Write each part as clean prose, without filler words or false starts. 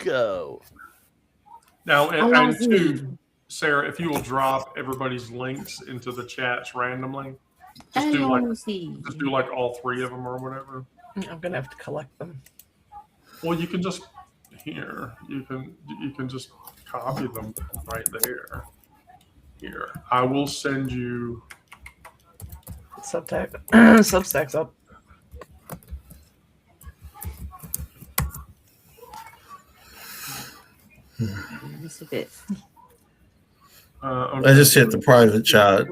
go. Now, and two, Sarah, if you will drop everybody's links into the chats randomly, just do like all three of them or whatever. I'm gonna have to collect them. Well, you can just you can just copy them right there. Here, I will send you Substack's up. Just a bit. Okay. I just hit the private chat.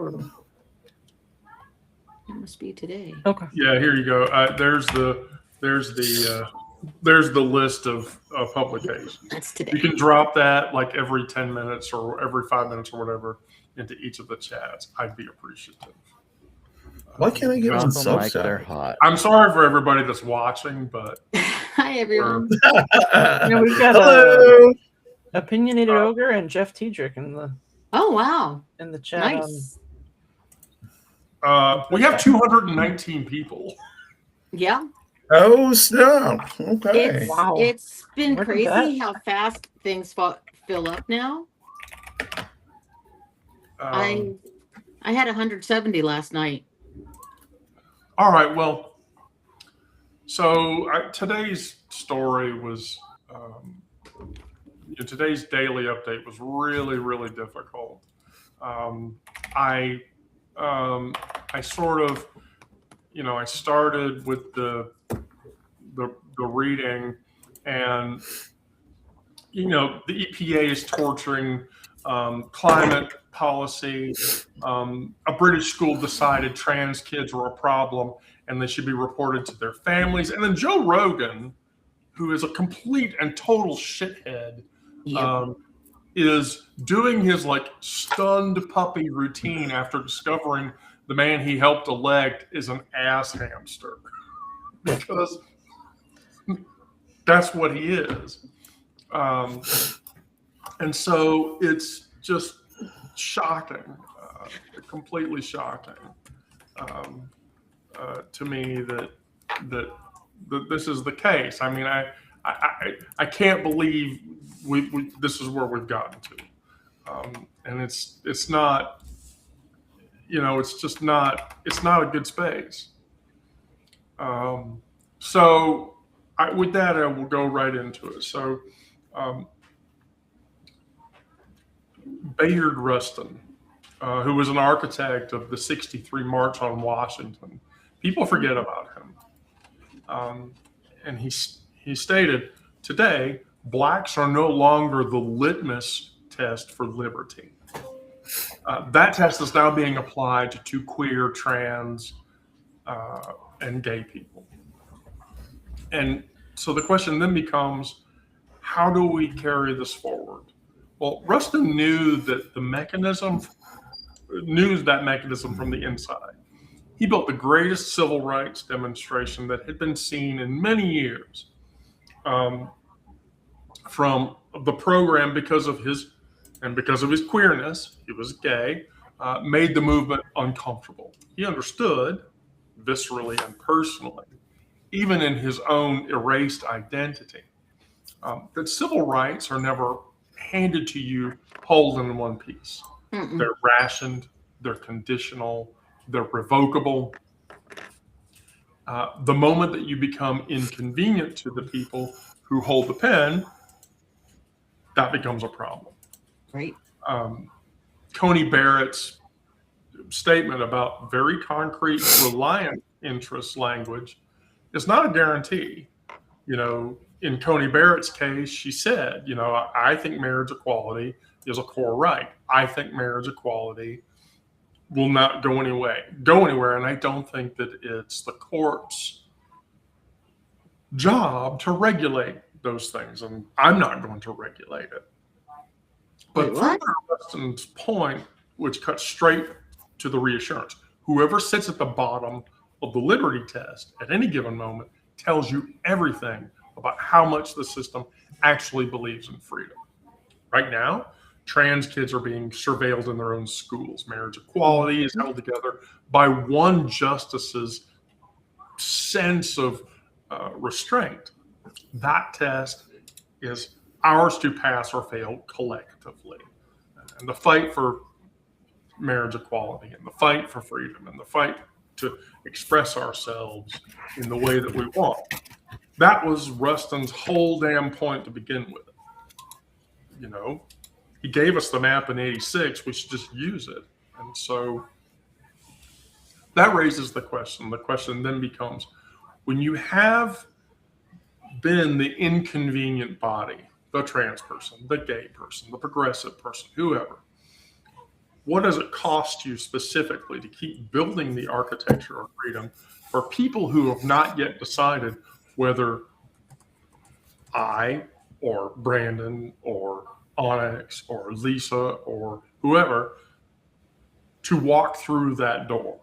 It must be today. Okay. Yeah, here you go. There's the list of publications. That's today. You can drop that like every 10 minutes or every 5 minutes or whatever into each of the chats. I'd be appreciative. Why can't I get on Substack? Like they're hot. I'm sorry for everybody that's watching, but hi everyone. We've got Opinionated Ogre and Jeff Tiedrick in the. Oh wow! In the chat. Nice. We have 219 people. Yeah. Oh snap! Okay. It's been crazy how fast things fill up now. I had 170 last night. All right. Well, so today's story was. Today's daily update was really, really difficult. I sort of, I started with the reading, and the EPA is torturing climate policy. A British school decided trans kids were a problem and they should be reported to their families. And then Joe Rogan, who is a complete and total shithead, is doing his like stunned puppy routine after discovering the man he helped elect is an ass hamster, because that's what he is. And so it's just shocking, completely shocking to me that this is the case. I mean, I can't believe we this is where we've gotten to, and it's not, it's just not, it's not a good space. So with that, I will go right into it. So Bayard Rustin, who was an architect of the '63 March on Washington, people forget about him, and he stated, "Today, blacks are no longer the litmus test for liberty. That test is now being applied to queer, trans, and gay people." And so the question then becomes, how do we carry this forward? Well, Rustin knew that mechanism from the inside. He built the greatest civil rights demonstration that had been seen in many years. From the program, because of his queerness, he was gay, made the movement uncomfortable. He understood, viscerally and personally, even in his own erased identity, that civil rights are never handed to you whole and in one piece. Mm-mm. They're rationed, they're conditional, they're revocable. The moment that you become inconvenient to the people who hold the pen, that becomes a problem. Right. Coney Barrett's statement about very concrete reliant interest language is not a guarantee. In Coney Barrett's case, she said, I think marriage equality is a core right. I think marriage equality will not go anywhere. And I don't think that it's the court's job to regulate those things. And I'm not going to regulate it. But further, Rustin's point, which cuts straight to the reassurance, whoever sits at the bottom of the liberty test at any given moment tells you everything about how much the system actually believes in freedom. Right now, trans kids are being surveilled in their own schools. Marriage equality is held together by one justice's sense of restraint. That test is ours to pass or fail collectively. And the fight for marriage equality and the fight for freedom and the fight to express ourselves in the way that we want. That was Rustin's whole damn point to begin with. You know, he gave us the map in 86. We should just use it. And so that raises the question. The question then becomes, when you have been the inconvenient body, the trans person, the gay person, the progressive person, whoever, what does it cost you specifically to keep building the architecture of freedom for people who have not yet decided whether I or Brandon or Onyx or Lisa or whoever to walk through that door?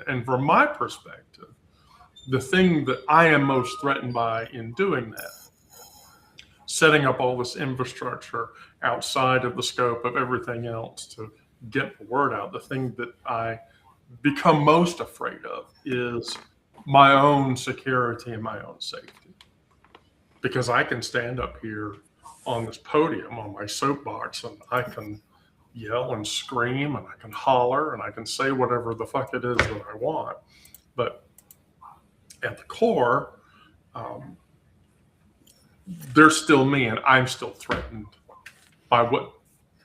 And from my perspective, the thing that I am most threatened by in doing that, setting up all this infrastructure outside of the scope of everything else to get the word out, the thing that I become most afraid of is my own security and my own safety. Because I can stand up here on this podium, on my soapbox, and I can yell and scream and I can holler and I can say whatever the fuck it is that I want. But at the core, there's still me, and I'm still threatened by what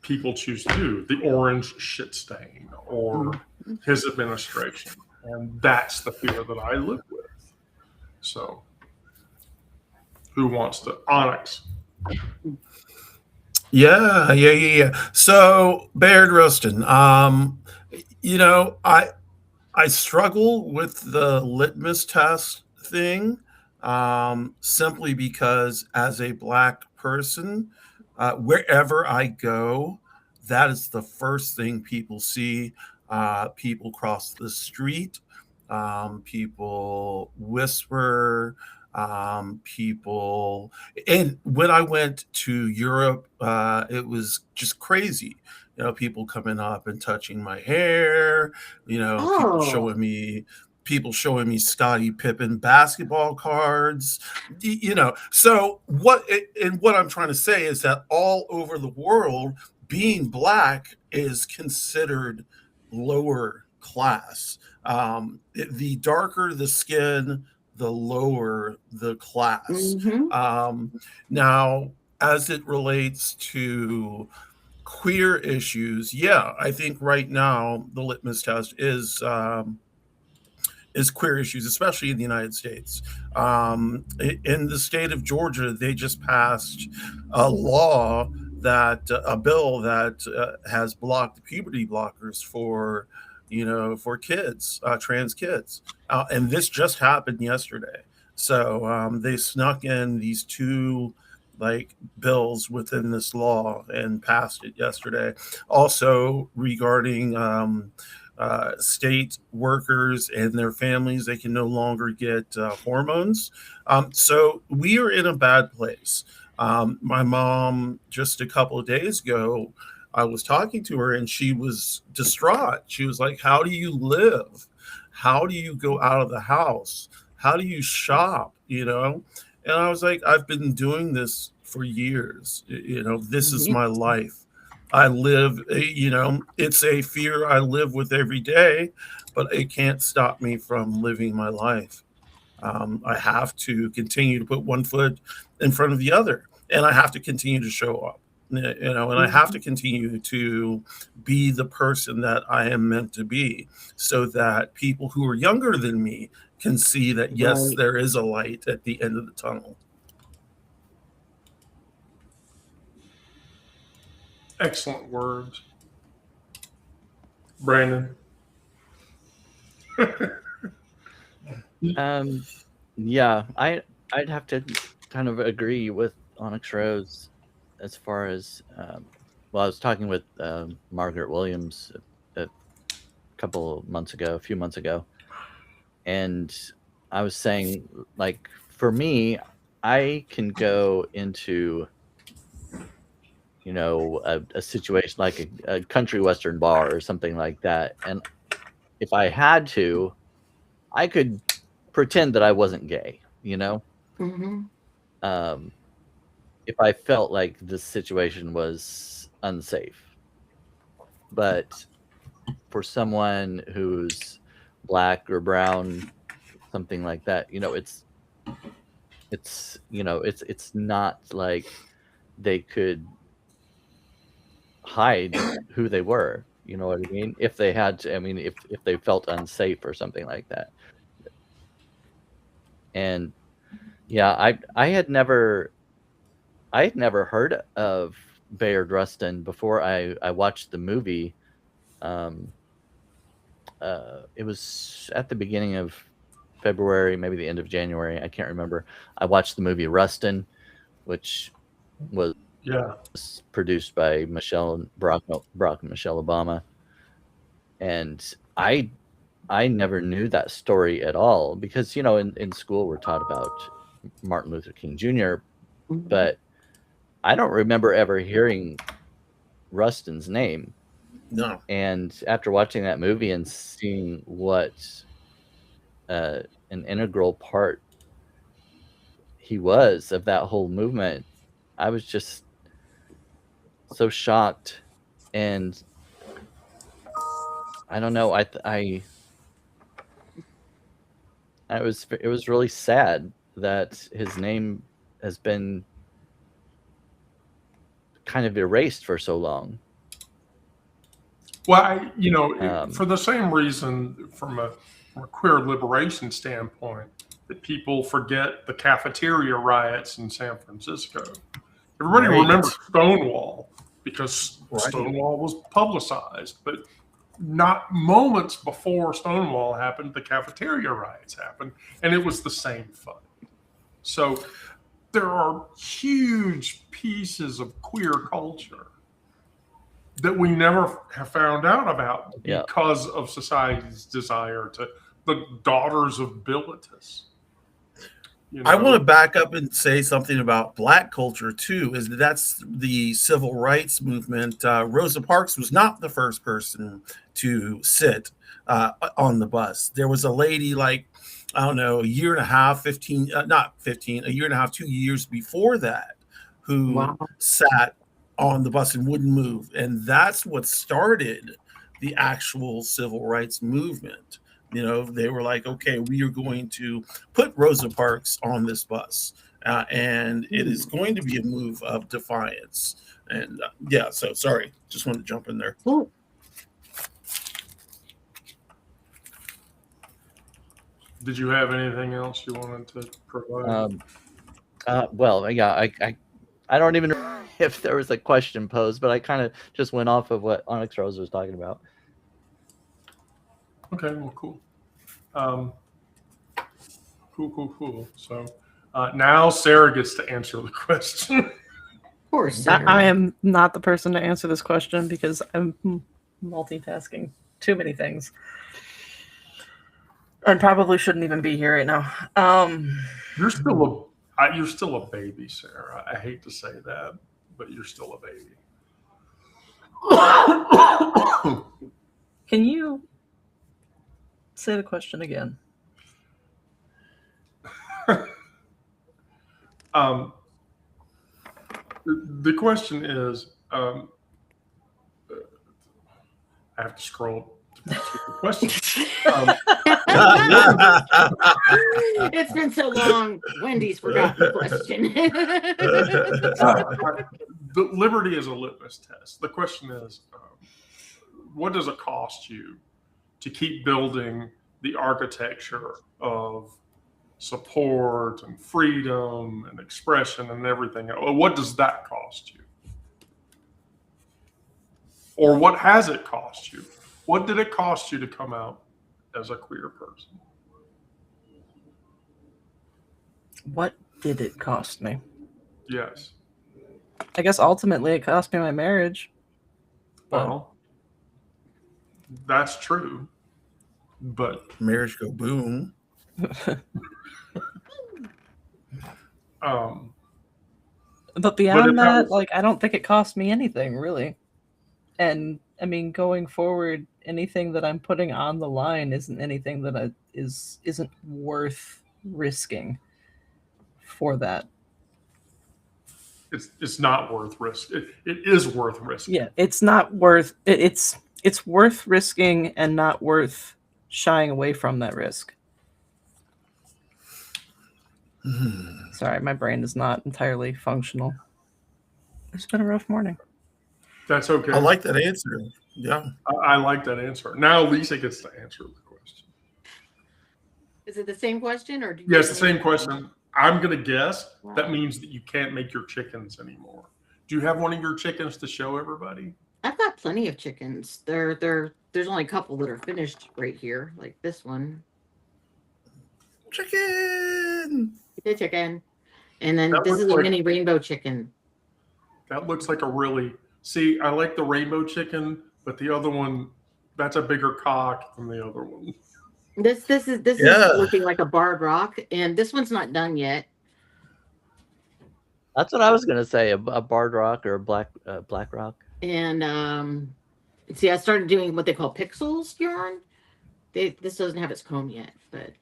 people choose to do, the orange shit stain or his administration. And that's the fear that I live with. So who wants to? Onyx. Yeah. So, Baird Rustin, I struggle with the litmus test thing, simply because as a Black person, wherever I go, that is the first thing people see. People cross the street, people whisper, people. And when I went to Europe, it was just crazy. People coming up and touching my hair, people showing me Scottie Pippen basketball cards, So what I'm trying to say is that all over the world, being Black is considered lower class. The darker the skin, the lower the class. Now, as it relates to queer issues, yeah, I think right now the litmus test is queer issues, especially in the United States. In the state of Georgia, they just passed a bill that has blocked puberty blockers for kids, trans kids, and this just happened yesterday. So they snuck in these two bills within this law and passed it yesterday. Also regarding state workers and their families, they can no longer get hormones. So we are in a bad place. My mom, just a couple of days ago, I was talking to her and she was distraught. She was like, how do you live? How do you go out of the house? How do you shop? And I was like, I've been doing this for years. This is my life. I live, it's a fear I live with every day, but it can't stop me from living my life. I have to continue to put one foot in front of the other, and I have to continue to show up, and I have to continue to be the person that I am meant to be, so that people who are younger than me can see that, yes, there is a light at the end of the tunnel. Excellent words. Brandon. Yeah, I'd have to kind of agree with Onyx Rose as far as I was talking with Margaret Williams a few months ago, and I was saying, for me, I can go into a situation like a country western bar or something like that, and if I had to, I could pretend that I wasn't gay, if I felt like the situation was unsafe. But for someone who's black or brown, something like that, it's not like they could hide who they were. You know what I mean? If they had to, I mean, if they felt unsafe or something like that. And yeah, I had never heard of Bayard Rustin before I watched the movie. Um, it was at the beginning of February, maybe the end of January. I can't remember. I watched the movie Rustin, which was Yeah. produced by Barack and Michelle Obama, and I never knew that story at all because in school we're taught about Martin Luther King Jr., but I don't remember ever hearing Rustin's name. No. And after watching that movie and seeing what an integral part he was of that whole movement, I was just so shocked. And I don't know, it was really sad that his name has been kind of erased for so long. Well, for the same reason, from a queer liberation standpoint, that people forget the cafeteria riots in San Francisco. Everybody remembers Stonewall because Stonewall was publicized, but not moments before Stonewall happened, the cafeteria riots happened, and it was the same fight. So there are huge pieces of queer culture that we never have found out about because of society's desire to the daughters of Bilitis. I want to back up and say something about Black culture too. That's the civil rights movement. Rosa Parks was not the first person to sit on the bus. There was a lady like, I don't know, a year and a half, a year and a half, 2 years before that, who sat on the bus and wouldn't move. And that's what started the actual civil rights movement. They were like, okay, we are going to put Rosa Parks on this bus. And it is going to be a move of defiance. And so sorry, just wanted to jump in there. Cool. Did you have anything else you wanted to provide? Well, yeah, I don't even know if there was a question posed, but I kind of just went off of what Onyx Rose was talking about. Okay, well, cool. Cool. So now Sarah gets to answer the question. Poor Sarah. I am not the person to answer this question because I'm multitasking too many things. And probably shouldn't even be here right now. You're still a baby, Sarah. I hate to say that, but you're still a baby. Can you say the question again? The question is, I have to scroll to the question. It's been so long. Wendy's forgotten the question. The liberty is a litmus test. The question is, what does it cost you to keep building the architecture of support and freedom and expression and everything? What does that cost you? Or what has it cost you? What did it cost you to come out as a queer person? What did it cost me? Yes. I guess ultimately it cost me my marriage. Well, that's true. But marriage go boom. But beyond that, I don't think it cost me anything really. And I mean, going forward, anything that I'm putting on the line isn't anything that isn't worth risking for that. it's not worth risk. It is worth risking. Yeah, it's not worth it, it's worth risking and not worth shying away from that risk. Sorry, my brain is not entirely functional. It's been a rough morning. That's okay. I like that answer. Yeah. I like that answer. Now Lisa gets to answer the question. Is it the same question or? Yes, the same question. I'm going to guess that means that you can't make your chickens anymore. Do you have one of your chickens to show everybody? I've got plenty of chickens. There's only a couple that are finished right here, like this one. Chicken. The chicken. And then That this looks is a like- mini rainbow chicken. That looks like a really, see, I like the rainbow chicken, but the other one, that's a bigger cock than the other one. This is looking like a barred rock, and this one's not done yet. That's what I was gonna say. A barred rock or a black rock. And see, I started doing what they call pixels yarn. This doesn't have its comb yet, but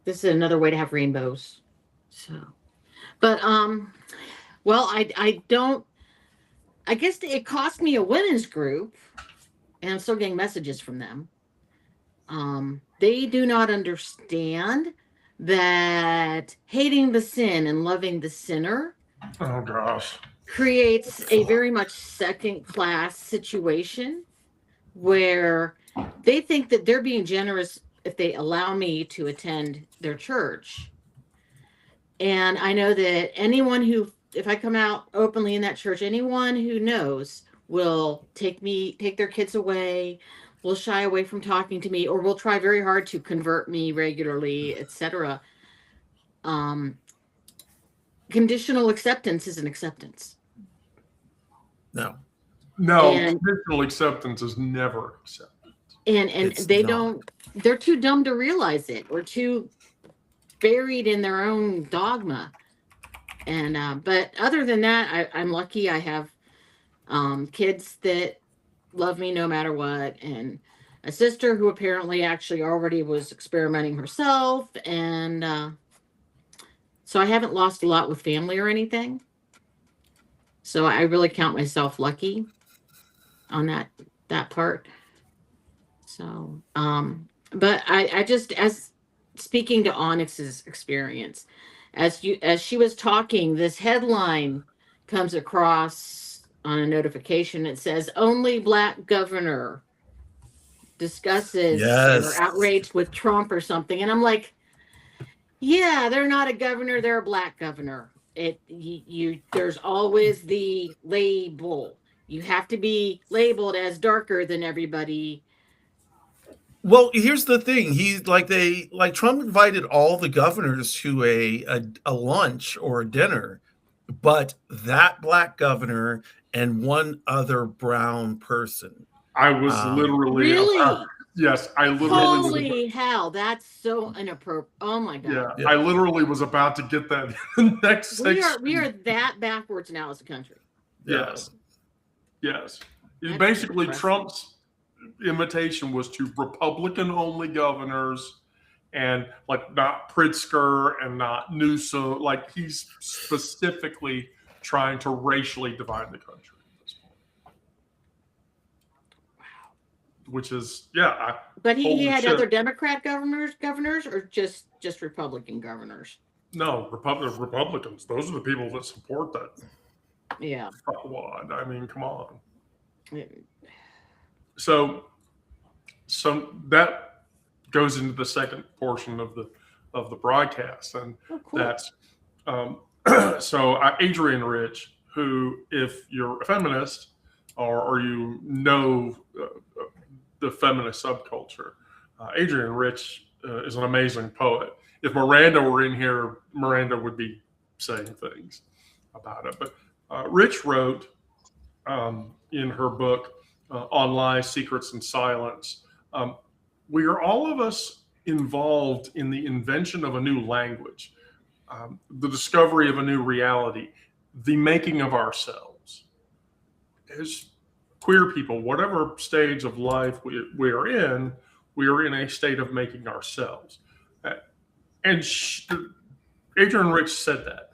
this is another way to have rainbows. So, but well, I don't. I guess it cost me a women's group, and I'm still getting messages from them. They do not understand that hating the sin and loving the sinner Oh gosh. creates a very much second class situation where they think that they're being generous if they allow me to attend their church. And I know that anyone who, if I come out openly in that church, anyone who knows will take their kids away, will shy away from talking to me, or will try very hard to convert me regularly, etc. Conditional acceptance is an acceptance. No. And- Conditional acceptance is never acceptance. And It's they not. don't, they're too dumb to realize it, or too buried in their own dogma. And but other than that, I'm lucky. I have kids that love me no matter what, and a sister who apparently actually already was experimenting herself, and so I haven't lost a lot with family or anything. So I really count myself lucky on that part. So but I just, as speaking to Onyx's experience, as she was talking, this headline comes across on a notification. It says, "Only Black governor discusses Yes. or outraged with Trump," or something. And I'm like, yeah, they're not a governor, they're a Black governor. There's always the label. You have to be labeled as darker than everybody. Well, here's the thing. Trump invited all the governors to a lunch or a dinner, but that Black governor and one other brown person. I was literally Really? yes, I literally Holy hell, that's so inappropriate. Oh my god. yeah, I literally was about to get that in the next We section. are that backwards now as a country. Yes. That's Basically, impressive. Trump's invitation was to Republican-only governors, and like not Pritzker and not Newsom. Like he's specifically trying to racially divide the country at this point. Wow. Which is But he Holy had shit. other Democrat governors, or just Republican governors. no Republicans. Those are the people that support that. Yeah. What? I mean, come on. So that goes into the second portion of the broadcast, and Oh, cool. that's Adrienne Rich, who, if you're a feminist or you know the feminist subculture, Adrienne Rich is an amazing poet. If Miranda were in here, Miranda would be saying things about it. But Rich wrote in her book, On Lies, Secrets, and Silence, we are all of us involved in the invention of a new language, the discovery of a new reality, the making of ourselves. As queer people, whatever stage of life we are in a state of making ourselves. And Adrienne Rich said that.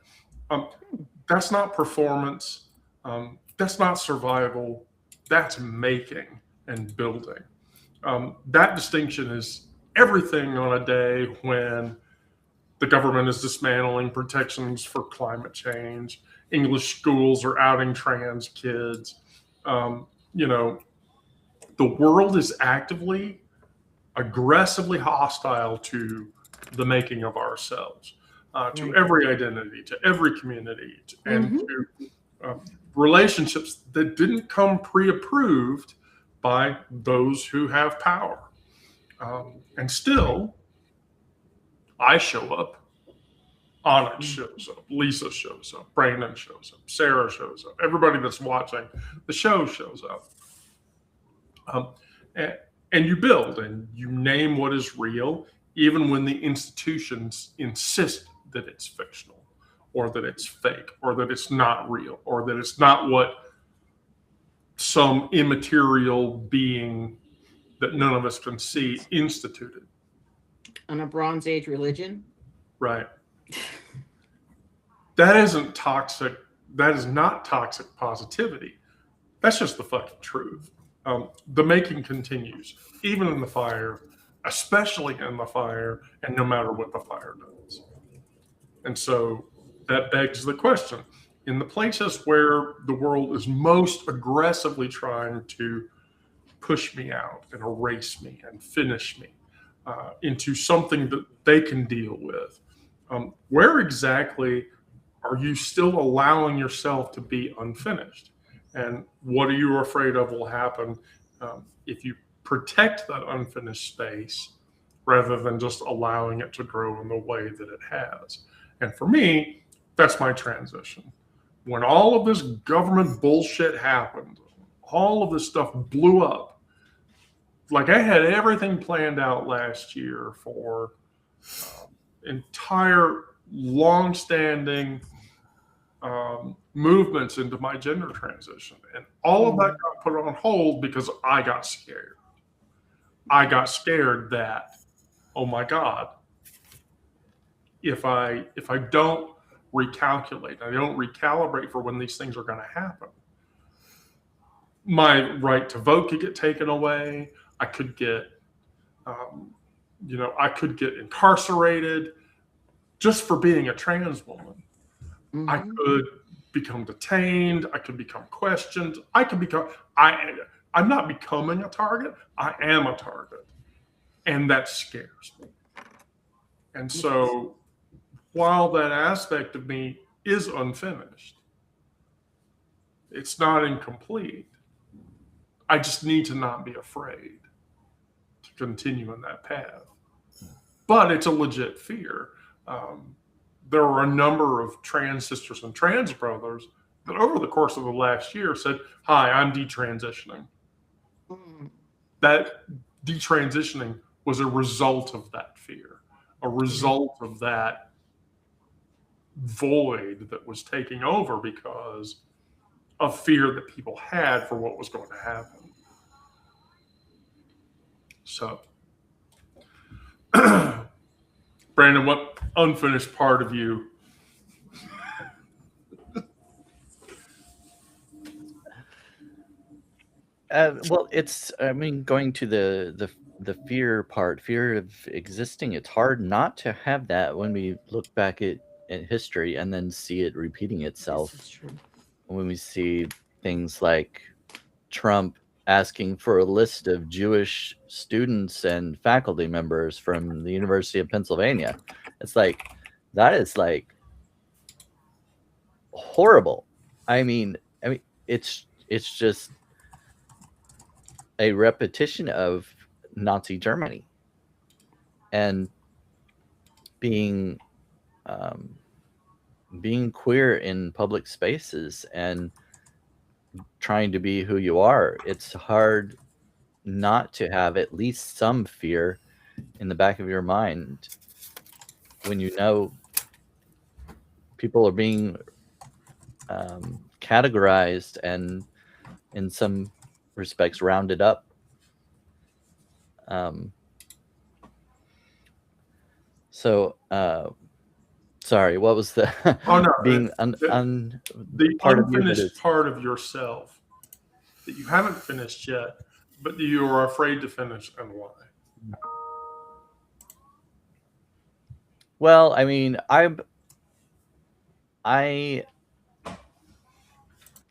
That's not performance. That's not survival. That's making and building. That distinction is everything on a day when the government is dismantling protections for climate change. English schools are outing trans kids. You know, the world is actively, aggressively hostile to the making of ourselves, to every identity, to every community, and to relationships that didn't come pre-approved by those who have power. And still, I show up, Onyx shows up, Lisa shows up, Brandon shows up, Sarah shows up, everybody that's watching the show shows up. And you build and you name what is real, even when the institutions insist that it's fictional or that it's fake or that it's not real or that it's not what some immaterial being that none of us can see instituted. On a Bronze Age religion? Right. That isn't toxic. That is not toxic positivity. That's just the fucking truth. The making continues, even in the fire, especially in the fire, and no matter what the fire does. And so that begs the question, in the places where the world is most aggressively trying to push me out and erase me and finish me into something that they can deal with, where exactly are you still allowing yourself to be unfinished? And what are you afraid of will happen if you protect that unfinished space rather than just allowing it to grow in the way that it has? And for me, that's my transition. When all of this government bullshit happened, all of this stuff blew up. Like I had everything planned out last year for entire long-standing movements into my gender transition. And all of that got put on hold because I got scared. I got scared that, oh my God, if I don't recalculate, I don't recalibrate for when these things are going to happen, my right to vote could get taken away. I could get, I could get incarcerated just for being a trans woman. Mm-hmm. I could become detained. I could become questioned. I'm not becoming a target. I am a target. And that scares me. And so while that aspect of me is unfinished, it's not incomplete. I just need to not be afraid to continue in that path. But it's a legit fear. There were a number of trans sisters and trans brothers that over the course of the last year said, hi, I'm detransitioning. That detransitioning was a result of that fear, a result of that void that was taking over because of fear that people had for what was going to happen. So, Brandon, what unfinished part of you? Well, going to the fear part, fear of existing. It's hard not to have that when we look back at history and then see it repeating itself. This is true. When we see things like Trump asking for a list of Jewish students and faculty members from the University of Pennsylvania. It's like, that is like horrible. I mean, it's just a repetition of Nazi Germany and being queer in public spaces and trying to be who you are. It's hard not to have at least some fear in the back of your mind when you know people are being categorized and in some respects rounded up. So Sorry, what was the Oh no, being the part of you that unfinished is part of yourself that you haven't finished yet, but you are afraid to finish, and why? well, I mean, I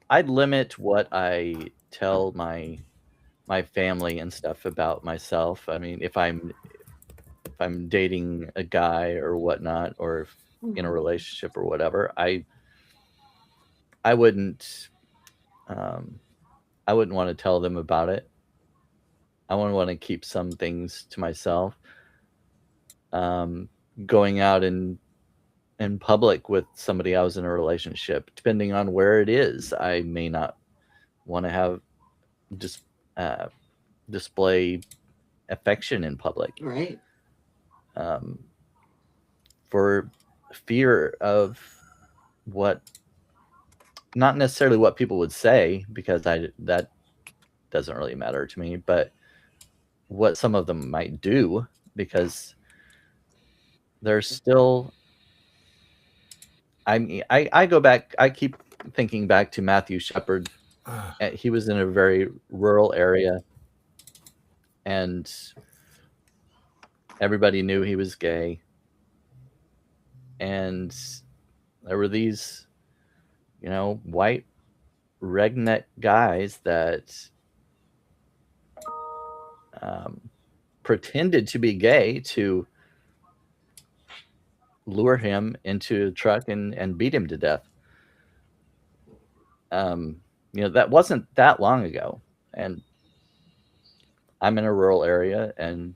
limit what I tell my family and stuff about myself. I mean, if I'm dating a guy or whatnot, or if in a relationship or whatever, I wouldn't um, I wouldn't want to tell them about it. I would want to keep some things to myself. Um, Going out in public with somebody I was in a relationship, depending on where it is, I may not want to have just uh, display affection in public. Right. Um, for fear of what, not necessarily what people would say, because that doesn't really matter to me, but what some of them might do, because there's still, I mean, I go back, I keep thinking back to Matthew Shepard. He was in a very rural area, and everybody knew he was gay, and there were these, white redneck guys that pretended to be gay to lure him into a truck and beat him to death. That wasn't that long ago, and I'm in a rural area, and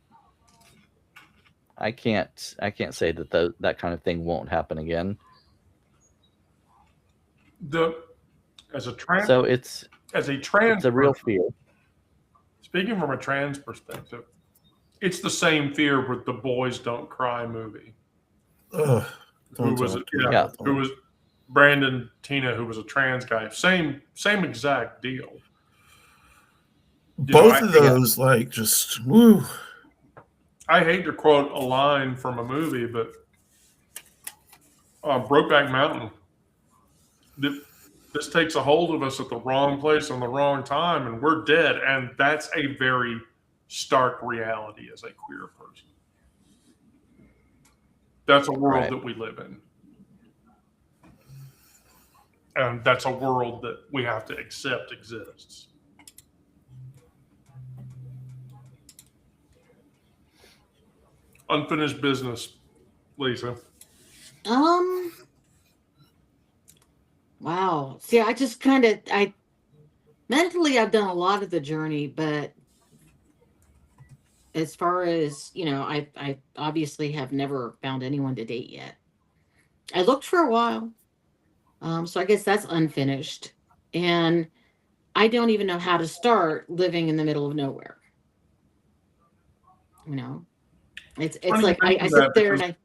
I can't say that that kind of thing won't happen again. As a trans So it's trans a real person, fear. speaking from a trans perspective, it's the same fear with the Boys Don't Cry movie. Ugh, Who was it? Yeah, who was Brandon Tina, who was a trans guy. Same exact deal. Both of those, like, just woo. I hate to quote a line from a movie, but Brokeback Mountain. This takes a hold of us at the wrong place on the wrong time, and we're dead. And that's a very stark reality as a queer person. That's a world that we live in. And that's a world that we have to accept exists. Unfinished business, Lisa. Wow. See, I just mentally I've done a lot of the journey, but as far as, I obviously have never found anyone to date yet. I looked for a while. So I guess that's unfinished. And I don't even know how to start living in the middle of nowhere. It's like I sit there and I.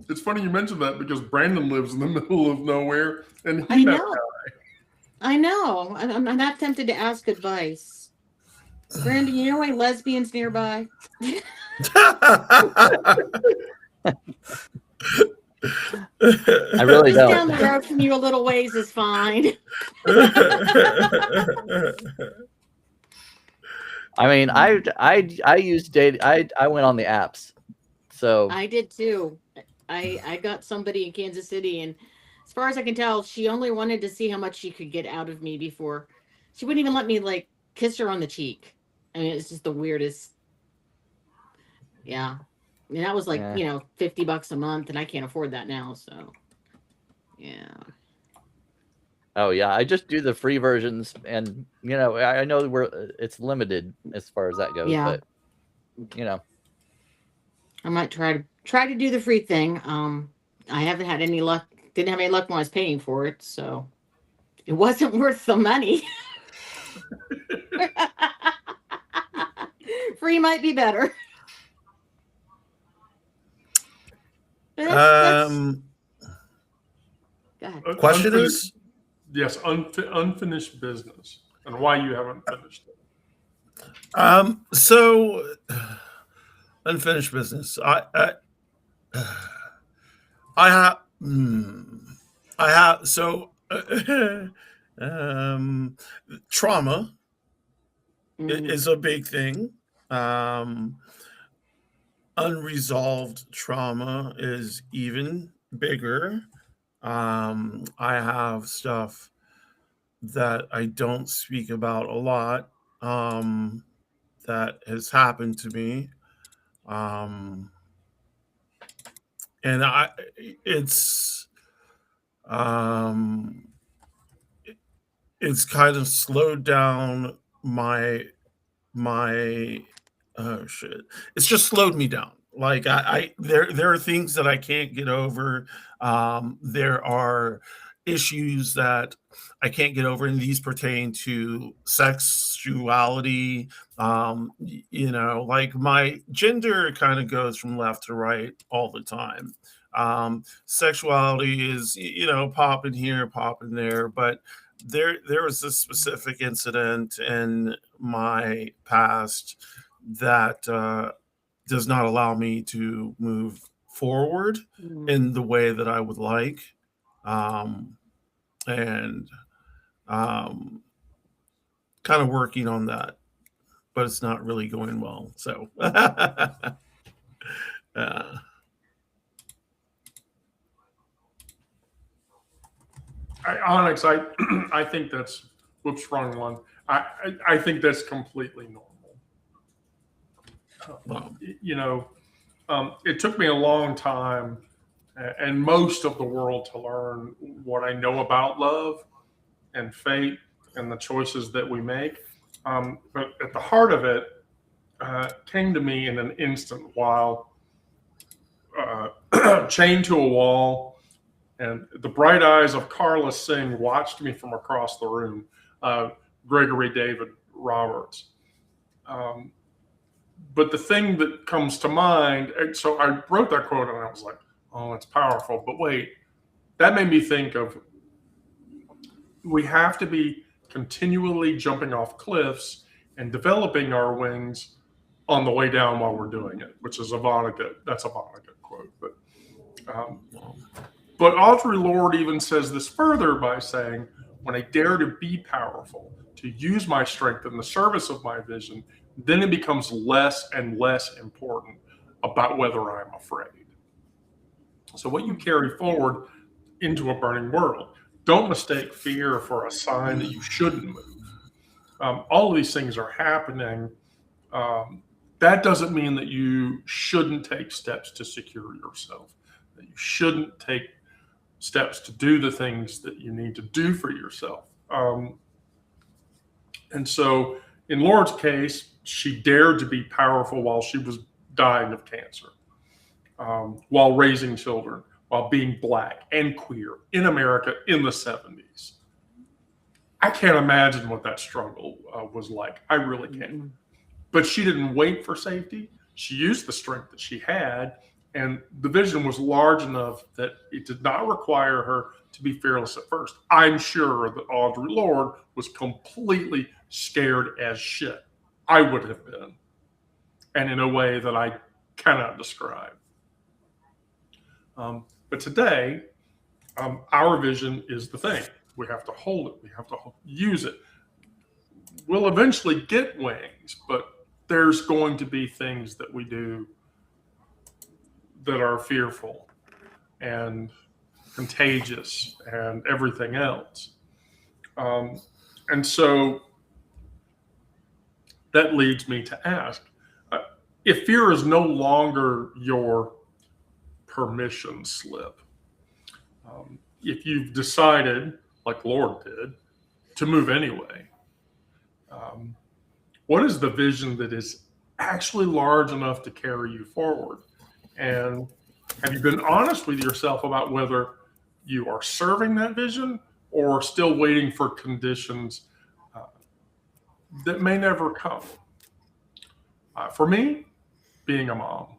It's funny you mentioned that, because Brandon lives in the middle of nowhere, and I know. I know. I'm not tempted to ask advice. Brandon, you know any lesbians nearby? I really Just don't. down the road from you a little ways is fine. I mean, I used date. I went on the apps, so I did too. I got somebody in Kansas City, and as far as I can tell, she only wanted to see how much she could get out of me before. She wouldn't even let me like kiss her on the cheek. I mean, it's just the weirdest. Yeah. I mean, that was like, $50 a month, and I can't afford that now. So, yeah. Oh yeah, I just do the free versions, and I know it's limited as far as that goes, Yeah. but I might try to do the free thing. I haven't had any luck. Didn't have any luck when I was paying for it, so it wasn't worth the money. Free might be better. That's, Go ahead. Question is, yes, unfinished business, and why you haven't finished it. so unfinished business. I have I have so um, trauma is a big thing. Um, Unresolved trauma is even bigger. I have stuff that I don't speak about a lot that has happened to me. Um, and it's um, it's kind of slowed down my oh shit, it's just slowed me down. Like there are things that I can't get over. There are issues that I can't get over, and these pertain to sexuality. Like my gender kind of goes from left to right all the time. Sexuality is, popping here, popping there, but there was this specific incident in my past that does not allow me to move forward in the way that I would like, and kind of working on that, but it's not really going well. So, Onyx, I think that's, whoops, wrong one. I think that's completely normal. It took me a long time and most of the world to learn what I know about love and fate and the choices that we make. But at the heart of it came to me in an instant while chained to a wall, and the bright eyes of Carla Singh watched me from across the room. Gregory David Roberts. But the thing that comes to mind, so I wrote that quote and I was like, oh, it's powerful. But wait, that made me think of, we have to be continually jumping off cliffs and developing our wings on the way down while we're doing it, which is that's a Vonnegut quote. But Audre Lorde even says this further by saying, when I dare to be powerful, to use my strength in the service of my vision, then it becomes less and less important about whether I'm afraid. So what you carry forward into a burning world, don't mistake fear for a sign that you shouldn't move. All of these things are happening. That doesn't mean that you shouldn't take steps to secure yourself, that you shouldn't take steps to do the things that you need to do for yourself. And so in Lord's case, she dared to be powerful while she was dying of cancer, while raising children, while being Black and queer in America in the 70s. I can't imagine what that struggle was like. I really can't. But she didn't wait for safety. She used the strength that she had, and the vision was large enough that it did not require her to be fearless at first. I'm sure that Audre Lorde was completely scared as shit. I would have been, and in a way that I cannot describe. But today, our vision is the thing. We have to hold it. We have to use it. We'll eventually get wings, but there's going to be things that we do that are fearful and contagious and everything else. And so that leads me to ask, if fear is no longer your permission slip, if you've decided, like Lord did, to move anyway, what is the vision that is actually large enough to carry you forward? And have you been honest with yourself about whether you are serving that vision or still waiting for conditions that may never come? For me, being a mom,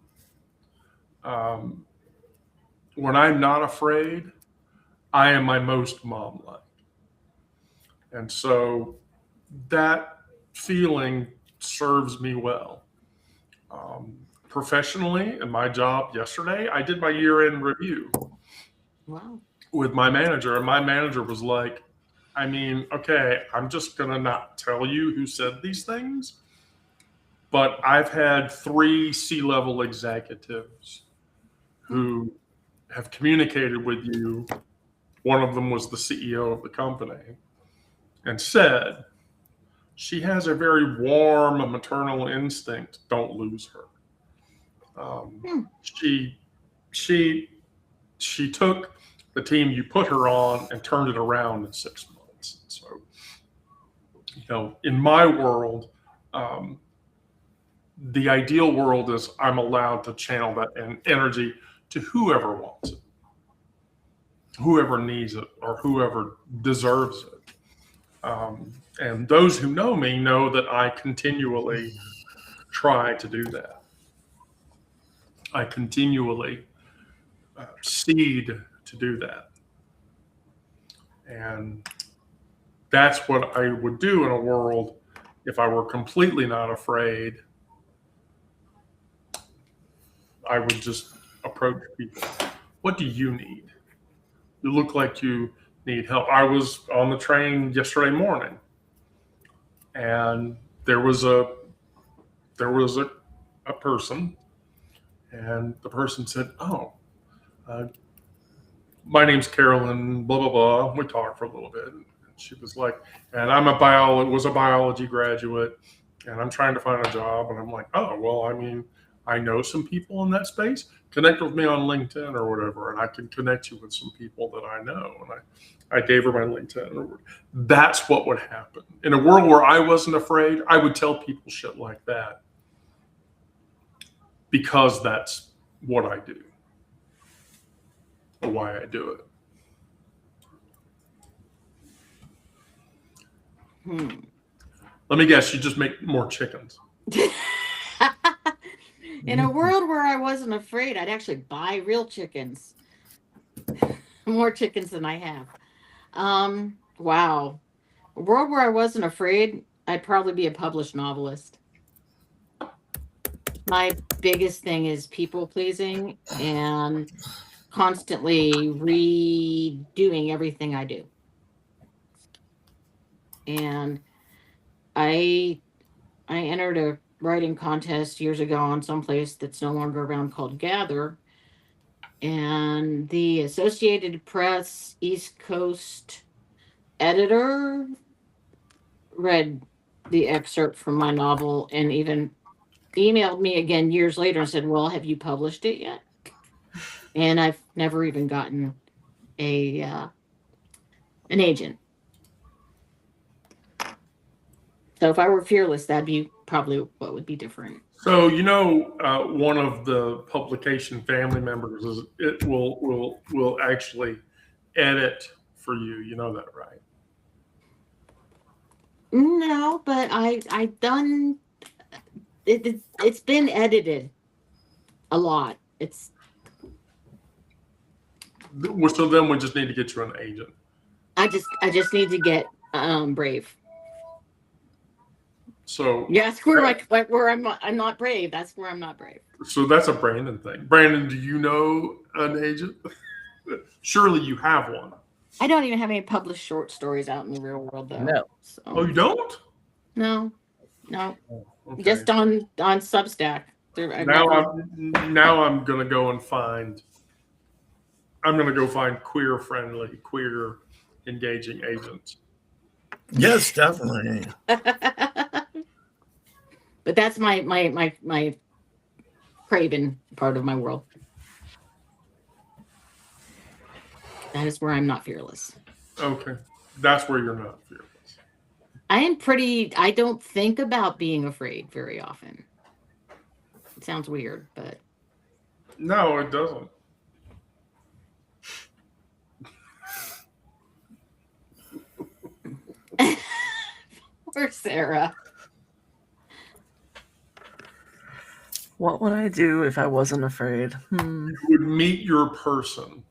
when I'm not afraid, I am my most mom-like. And so that feeling serves me well. Professionally, in my job yesterday, I did my year-end review. Wow. with my manager, and my manager was like, I mean, okay, I'm just going to not tell you who said these things, but I've had 3 C-level executives who have communicated with you. One of them was the CEO of the company and said, she has a very warm maternal instinct. Don't lose her. She she took the team you put her on and turned it around in 6 months. So, in my world, the ideal world is I'm allowed to channel that energy to whoever wants it, whoever needs it, or whoever deserves it. And those who know me know that I continually try to do that. I continually seed to do that. And that's what I would do in a world if I were completely not afraid. I would just approach people. What do you need? You look like you need help. I was on the train yesterday morning, and there was a person, and the person said, "Oh, uh, my name's Carolyn, blah, blah, blah." We talked for a little bit. And she was like, and was a biology graduate, and I'm trying to find a job. And I'm like, oh, well, I mean, I know some people in that space. Connect with me on LinkedIn or whatever, and I can connect you with some people that I know. And I gave her my LinkedIn. That's what would happen. In a world where I wasn't afraid, I would tell people shit like that because that's what I do. Why I do it. Let me guess, you just make more chickens. In a world where I wasn't afraid, I'd actually buy real chickens. More chickens than I have. Wow. A world where I wasn't afraid, I'd probably be a published novelist. My biggest thing is people pleasing and constantly redoing everything I do. And I entered a writing contest years ago on some place that's no longer around called Gather. And the Associated Press East Coast editor read the excerpt from my novel and even emailed me again years later and said, well, have you published it yet? And I've never even gotten an agent. So if I were fearless, that'd be probably what would be different. So one of the publication family members is it will actually edit for you. You know that, right? No, but I've done it. It's been edited a lot. So then we just need to get you an agent. I just need to get brave. So yes, where I'm not brave. That's where I'm not brave. So that's a Brandon thing. Brandon, do you know an agent? Surely you have one. I don't even have any published short stories out in the real world, though. No. So. Oh, you don't? No. Okay. Just on Substack. Now I'm gonna go and find. I'm gonna go find queer-friendly, queer, engaging agents. Yes, definitely. But that's my craven part of my world. That is where I'm not fearless. Okay. That's where you're not fearless. I don't think about being afraid very often. It sounds weird, but. No, it doesn't. Poor Sarah. What would I do if I wasn't afraid? You would meet your person.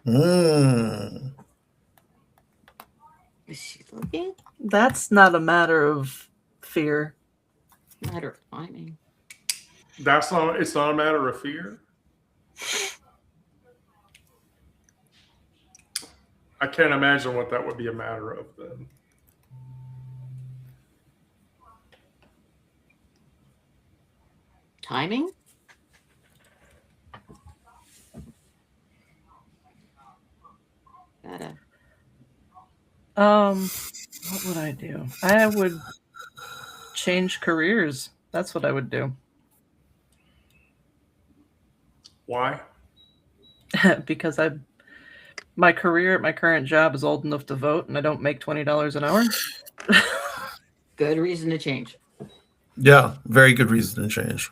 Mm. Is she looking? That's not a matter of fear. Matter of timing. It's not a matter of fear. I can't imagine what that would be a matter of then. Timing? Gotta. What would I do? I would change careers. That's what I would do. Why? Because my career at my current job is old enough to vote, and I don't make $20 an hour. Good reason to change. Yeah, very good reason to change.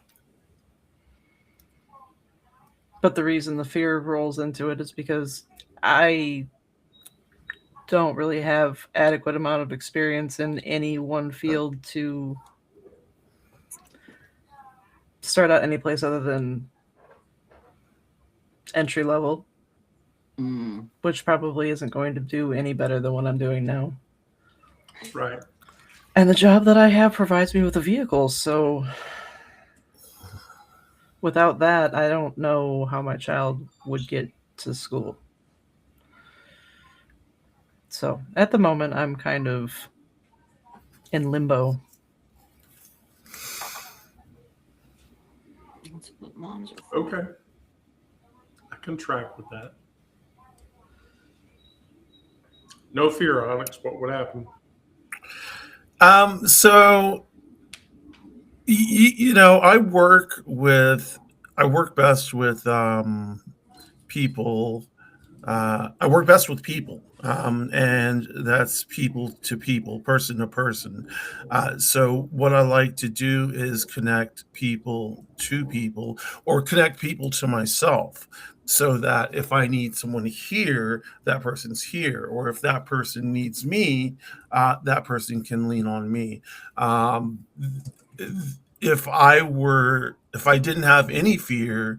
But the reason the fear rolls into it is because I don't really have adequate amount of experience in any one field to start out any place other than entry level, which probably isn't going to do any better than what I'm doing now. Right. And the job that I have provides me with a vehicle, so without that, I don't know how my child would get to school. So at the moment, I'm kind of in limbo. That's what moms are for. Okay. I can track with that. No fear, Onyx. What would happen? So I work best with people. I work best with people, and that's people to people, person to person. So what I like to do is connect people to people, or connect people to myself, so that if I need someone here, that person's here, or if that person needs me, that person can lean on me. If I didn't have any fear,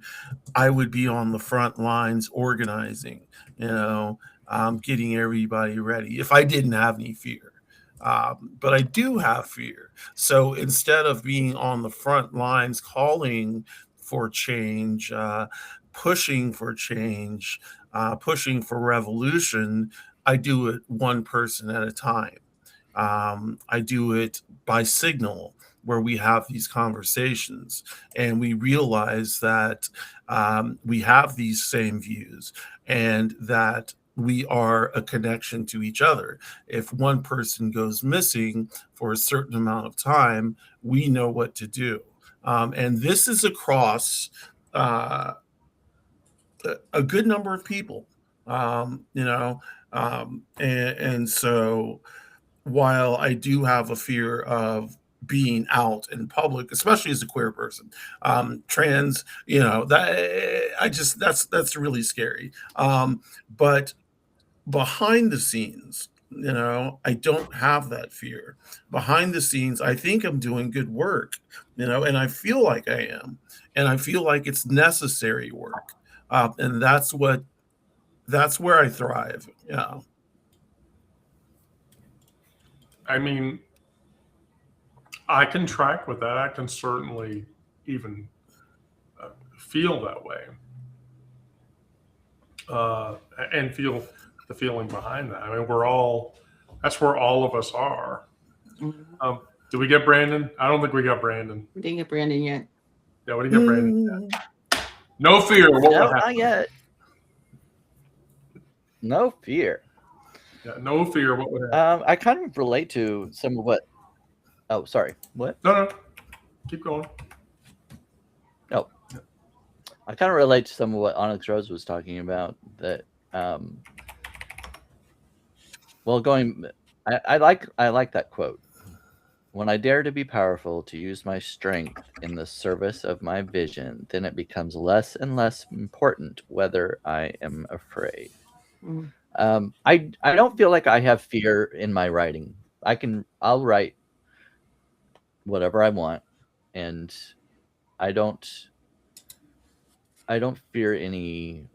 I would be on the front lines organizing, getting everybody ready if I didn't have any fear. But I do have fear. So instead of being on the front lines calling for change, pushing for change, pushing for revolution, I do it one person at a time. I do it by signal, where we have these conversations and we realize that we have these same views and that we are a connection to each other. If one person goes missing for a certain amount of time, we know what to do. And this is across a good number of people, and so while I do have a fear of being out in public, especially as a queer person, trans, that's really scary. But behind the scenes, I don't have that fear. Behind the scenes, I think I'm doing good work, and I feel like I am, and I feel like it's necessary work, and that's where I thrive. Yeah. I mean, I can track with that. I can certainly even feel that way, and feel the feeling behind that. I mean, that's where all of us are. Mm-hmm. Do we get Brandon? I don't think we got Brandon. We didn't get Brandon yet. Yeah, we didn't get Brandon yet. No fear. What No, would happen? not yet. No fear. Yeah, no fear. What would happen? I kind of relate to some of what. Oh, sorry. What? No. Keep going. No. I kind of relate to some of what Onyx Rose was talking about. That, I like that quote. When I dare to be powerful, to use my strength in the service of my vision, then it becomes less and less important whether I am afraid. Mm. I don't feel like I have fear in my writing. I'll write whatever I want, and I don't fear any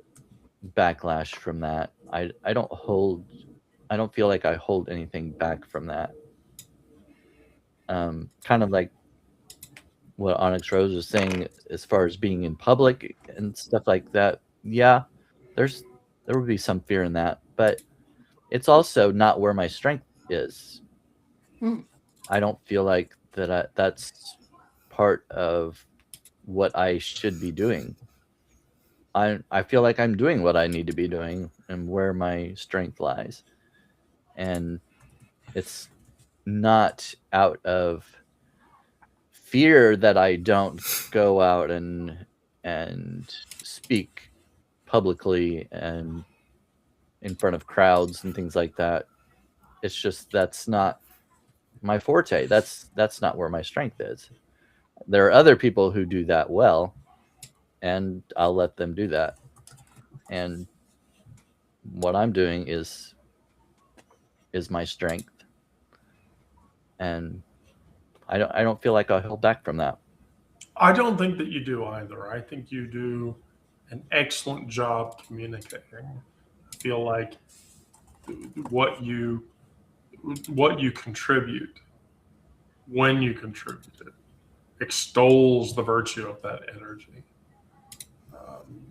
backlash from that. I don't feel like I hold anything back from that. Kind of like what Onyx Rose was saying as far as being in public and stuff like that. Yeah, there would be some fear in that, but it's also not where my strength is. Hmm. I don't feel like that's part of what I should be doing. I feel like I'm doing what I need to be doing and where my strength lies. And it's not out of fear that I don't go out and speak publicly and in front of crowds and things like that. It's just that's not my forte. That's not where my strength is. There are other people who do that well, and I'll let them do that. And what I'm doing is my strength, and I don't feel like I'll hold back from that. I don't think that you do either. I think you do an excellent job communicating. I feel like what you what you contribute when you contribute it extols the virtue of that energy. Um,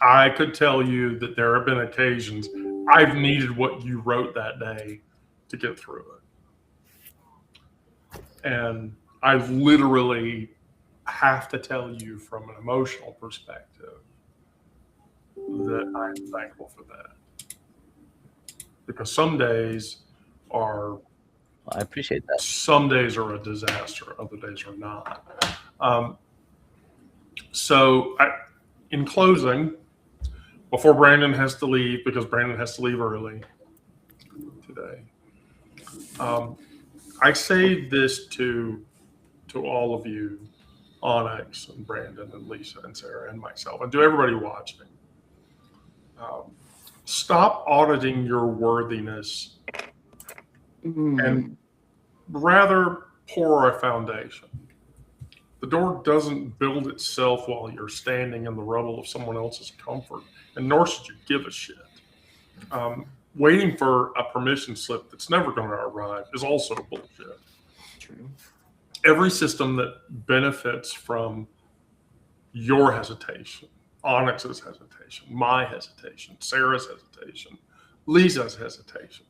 I could tell you that there have been occasions I've needed what you wrote that day to get through it. And I literally have to tell you from an emotional perspective that I'm thankful for that. Because are I appreciate that. some days are a disaster, other days are not. Um, so, in closing, before Brandon has to leave, because Brandon has to leave early today, I say this to all of you, Onyx and Brandon and Lisa and Sarah and myself, and to everybody watching. Stop auditing your worthiness and rather pour a foundation. The door doesn't build itself while you're standing in the rubble of someone else's comfort, and nor should you give a shit. Waiting for a permission slip that's never going to arrive is also bullshit. True. Every system that benefits from your hesitation, Onyx's hesitation, my hesitation, Sarah's hesitation, Lisa's hesitation,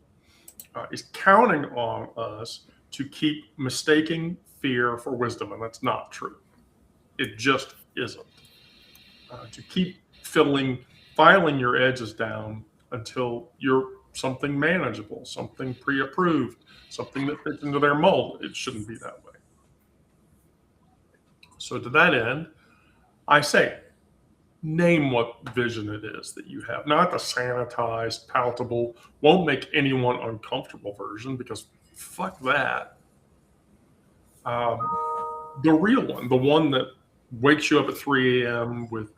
is counting on us to keep mistaking fear for wisdom, and that's not true. It just isn't. To keep filing your edges down until you're something manageable, something pre-approved, something that fits into their mold. It shouldn't be that way. So to that end, I say, name what vision it is that you have. Not the sanitized, palatable, won't make anyone uncomfortable version, because fuck that. The real one, the one that wakes you up at 3 a.m. with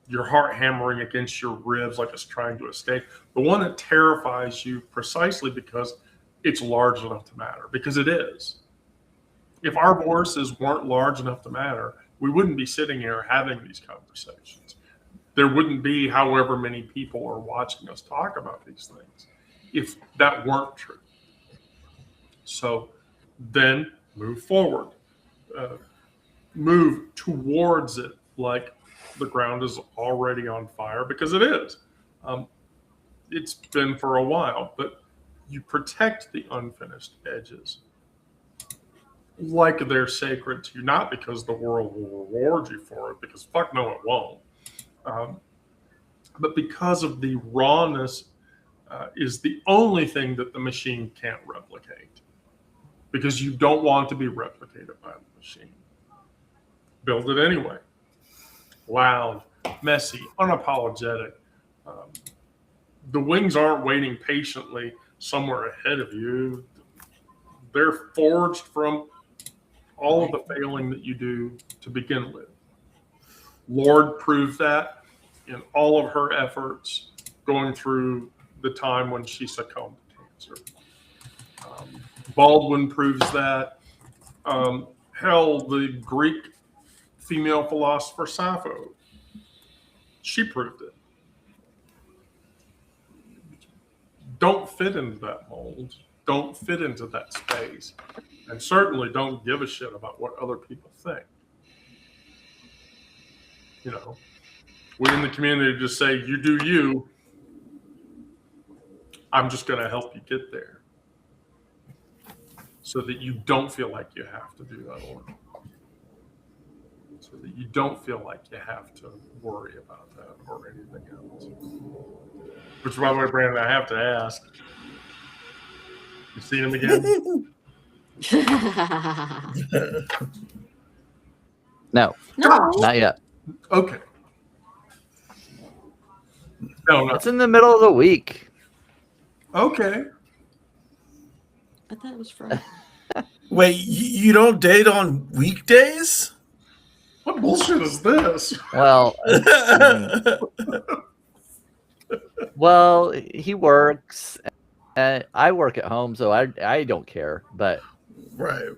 your heart hammering against your ribs like it's trying to escape, the one that terrifies you precisely because it's large enough to matter, because it is. If our voices weren't large enough to matter, we wouldn't be sitting here having these conversations. There wouldn't be however many people are watching us talk about these things if that weren't true. So then move forward. Move towards it like the ground is already on fire, because it is. It's been for a while, but you protect the unfinished edges like they're sacred to you, not because the world will reward you for it, because fuck no, it won't. But because of the rawness is the only thing that the machine can't replicate, because you don't want to be replicated by the machine. Build it anyway. Loud, messy, unapologetic. The wings aren't waiting patiently somewhere ahead of you. They're forged from all of the failing that you do to begin with. Lord proved that in all of her efforts going through the time when she succumbed to cancer. Baldwin proves that. Hell, the Greek female philosopher Sappho, she proved it. Don't fit into that mold. Don't fit into that space. And certainly don't give a shit about what other people think. You know, we in the community just say, you do you. I'm just going to help you get there so that you don't feel like you have to do that alone. So that you don't feel like you have to worry about that or anything else. Which, by the way, Brandon, I have to ask. You seen him again? No, No. not yet. Okay. No. It's in the middle of the week. Okay. I thought it was Friday. Wait, you don't date on weekdays? What bullshit is this? Well, well, he works. I work at home, so I don't care. But Right.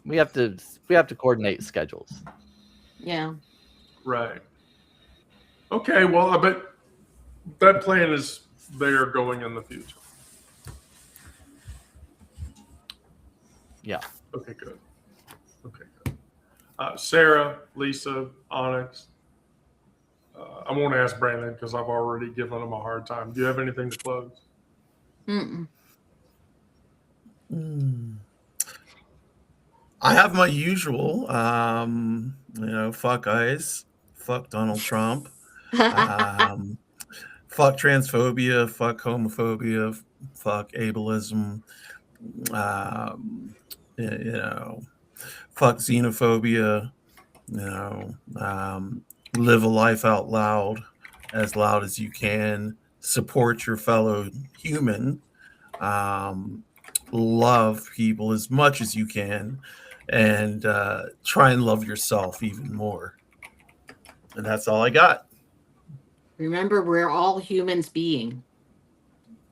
we have to coordinate schedules. Yeah. Right. Okay, well, I bet that plan is there going in the future. Yeah. Okay, good. Okay, good. Sarah, Lisa, Onyx. I won't ask Brandon because I've already given him a hard time. Do you have anything to close? Mm-mm. I have my usual, fuck ICE, fuck Donald Trump, fuck transphobia, fuck homophobia, fuck ableism, fuck xenophobia, live a life out loud as you can, support your fellow human, love people as much as you can, and try and love yourself even more. And that's all I got. Remember, we're all humans being.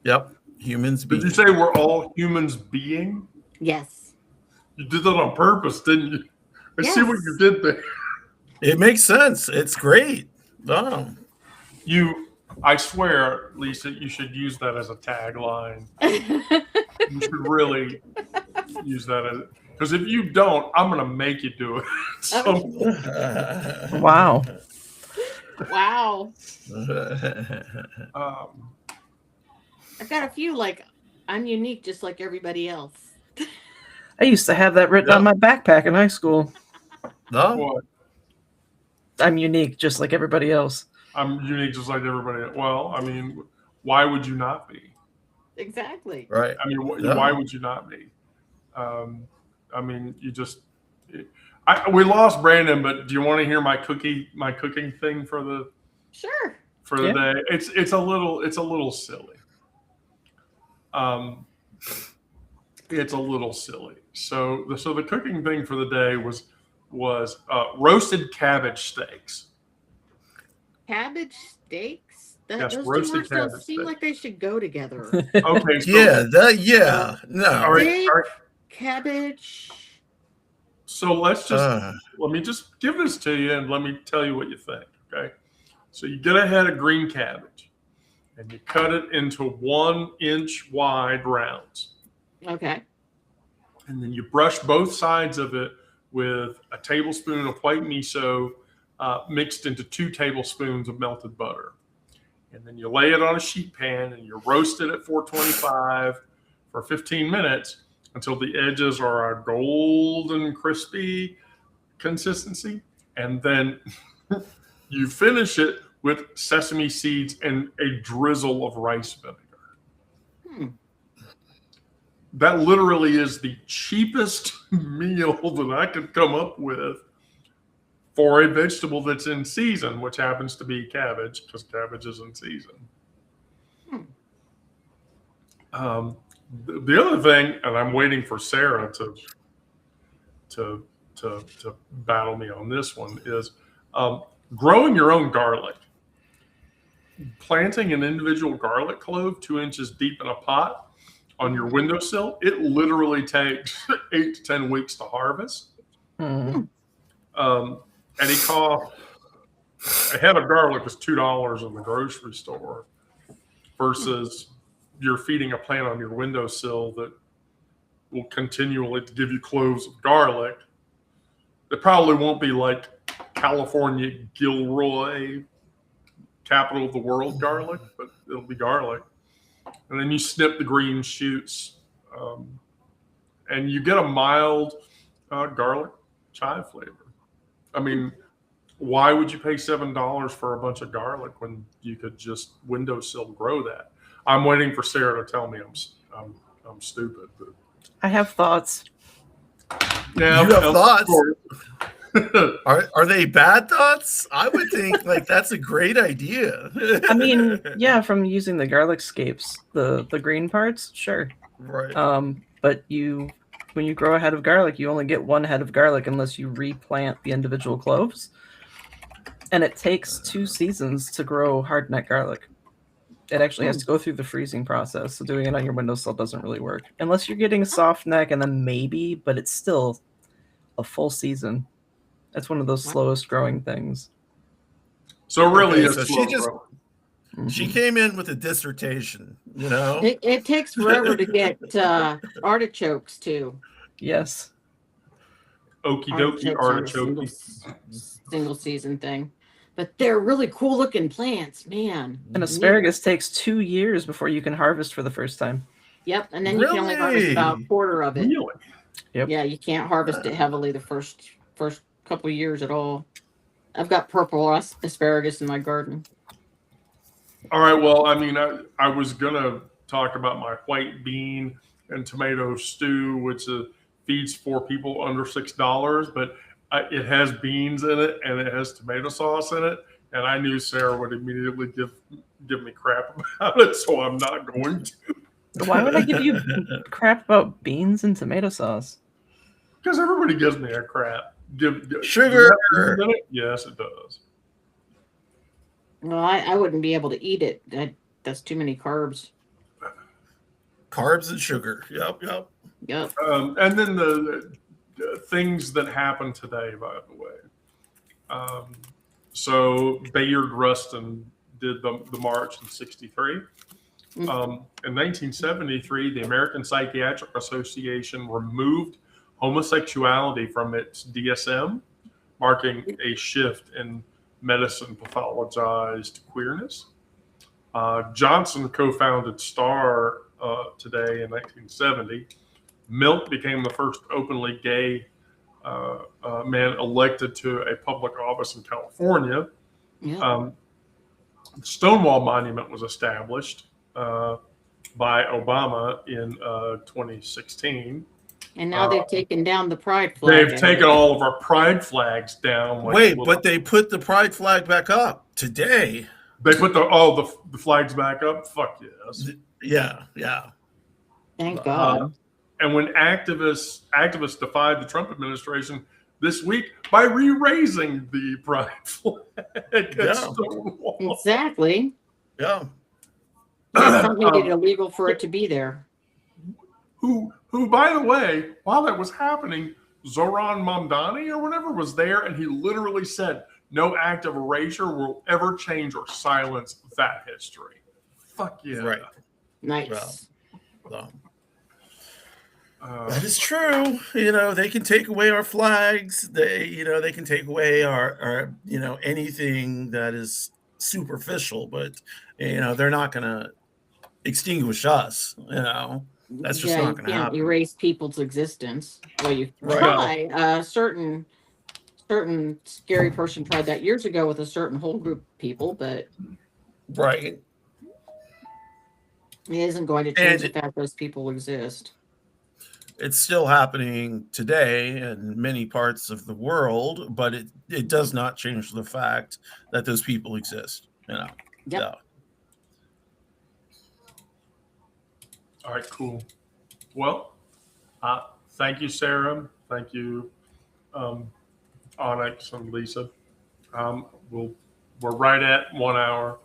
Yep. Humans Did being. you say we're all humans being? Yes. You did that on purpose, didn't you? I see what you did there. It makes sense. It's great. Oh. I swear, Lisa, you should use that as a tagline. You should really use that as, because if you don't, I'm going to make you do it. So, Wow. Wow. I've got a few like I'm unique just like everybody else. I used to have that written on my backpack in high school. No. What? I'm unique just like everybody else. I'm unique just like everybody else. Well, I mean, why would you not be? Exactly. Right. I mean, why would you not be? I mean, you just. We lost Brandon, but do you want to hear my cooking thing for the day? It's a little silly. It's a little silly. So the cooking thing for the day was roasted cabbage steaks. Cabbage steaks? Yes, those roasted two words cabbage seem steak. like they should go together. Okay. So, no. All right. Cabbage. So let me just give this to you and let me tell you what you think. Okay. So you get a head of green cabbage and you cut it into 1 inch wide rounds. Okay. And then you brush both sides of it with a tablespoon of white miso mixed into 2 tablespoons of melted butter. And then you lay it on a sheet pan and you roast it at 425 for 15 minutes until the edges are a golden crispy consistency. And then you finish it with sesame seeds and a drizzle of rice vinegar. That literally is the cheapest meal that I could come up with for a vegetable that's in season, which happens to be cabbage, because cabbage is in season. The other thing, and I'm waiting for Sarah to battle me on this one, is growing your own garlic. Planting an individual garlic clove 2 inches deep in a pot on your windowsill, it literally takes 8 to 10 weeks to harvest. And he cost a head of garlic was $2 in the grocery store versus you're feeding a plant on your windowsill that will continually give you cloves of garlic. It probably won't be like California Gilroy, capital of the world garlic, but it'll be garlic. and then you snip the green shoots, and you get a mild garlic chive flavor. I mean, why would you pay $7 for a bunch of garlic when you could just windowsill grow that? I'm waiting for Sarah to tell me I'm stupid. But I have thoughts. yeah, You have of thoughts? course. Are they bad thoughts? I would think like that's a great idea. I mean, yeah, from using the garlic scapes, the green parts, sure. Right. But when you grow a head of garlic, you only get one head of garlic unless you replant the individual cloves. And it takes 2 seasons to grow hardneck garlic. It actually has to go through the freezing process, so doing it on your windowsill doesn't really work. Unless you're getting a soft neck, and then maybe, but it's still a full season. That's one of those slowest growing things. So really, Okay, so it's she came in with a dissertation, you know? It takes forever to get artichokes too. Yes. okie dokie artichoke. Single season thing. But they're really cool looking plants, man. And asparagus takes 2 years before you can harvest for the first time. Yep, and then you can only harvest about a quarter of it. Really? Yep. Yeah, you can't harvest it heavily the first couple of years at all. I've got purple asparagus in my garden. All right. Well, I mean, I was gonna talk about my white bean and tomato stew, which feeds 4 people under $6, but it has beans in it and it has tomato sauce in it, and I knew Sarah would immediately give me crap about it, so I'm not going to. Why would I give you crap about beans and tomato sauce? Because everybody gives me a crap. Sugar. Does that beans in it? Yes, it does. Well, I wouldn't be able to eat it. That's too many carbs. Carbs and sugar. Yep. Yep. And then the things that happened today, by the way. So Bayard Rustin did the march in '63. In 1973, the American Psychiatric Association removed homosexuality from its DSM, marking a shift in medicine pathologized queerness. Johnson co-founded STAR today in 1970. Milk became the first openly gay man elected to a public office in California. Yeah. The Stonewall Monument was established by Obama in 2016. And now they've taken down the pride flag. They've taken all of our pride flags down. Wait, but they put the pride flag back up today. They put the flags back up? Fuck yes. Yeah. Thank God. And when activists defied the Trump administration this week by re-raising the pride flag at Stonewall. Exactly. Yeah. Trump made it illegal for it to be there. Who, by the way, while that was happening, Zoran Mamdani or whatever was there, and he literally said, "No act of erasure will ever change or silence that history." Fuck yeah! Right. Nice. Well, that is true. They can take away our flags. They can take away our anything that is superficial, but they're not going to extinguish us. That's just not going to happen. Erase people's existence. Well, you try. Certain scary person tried that years ago with a certain whole group of people, but right, it isn't going to change the fact those people exist. It's still happening today in many parts of the world, but it does not change the fact that those people exist. Yep. Yeah. All right, cool. Well, thank you, Sarah. Thank you, Onyx and Lisa. We're right at 1 hour.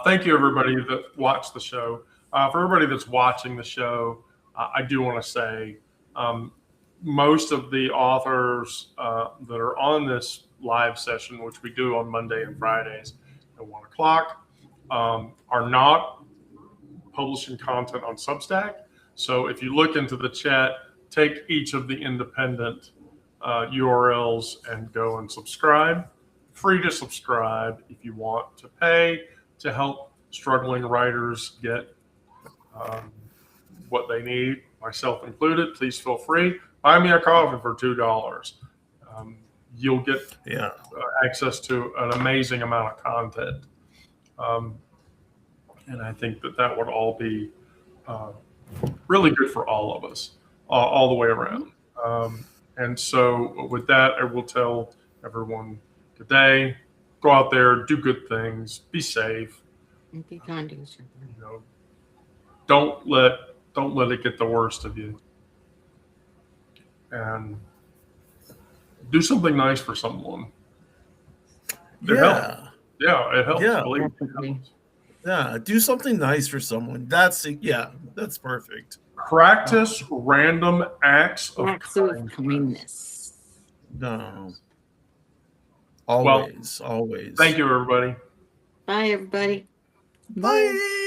Thank you, everybody that watched the show. For everybody that's watching the show, I do want to say most of the authors that are on this live session, which we do on Monday and Fridays at 1 o'clock, are not publishing content on Substack. So if you look into the chat, take each of the independent URLs and go and subscribe. Free to subscribe. If you want to pay to help struggling writers get what they need, myself included. Please feel free. Buy me a coffee for $2. You'll get access to an amazing amount of content. And I think that would all be really good for all of us, all the way around. And so with that, I will tell everyone good day. Go out there, do good things, be safe. And be kind to each other. You know, don't let it get the worst of you. And do something nice for someone. It helps. Yeah, it helps. Yeah. Believe me, it helps. Yeah, do something nice for someone. That's perfect. Practice random acts of kindness. No. Always. Thank you, everybody. Bye, everybody. Bye.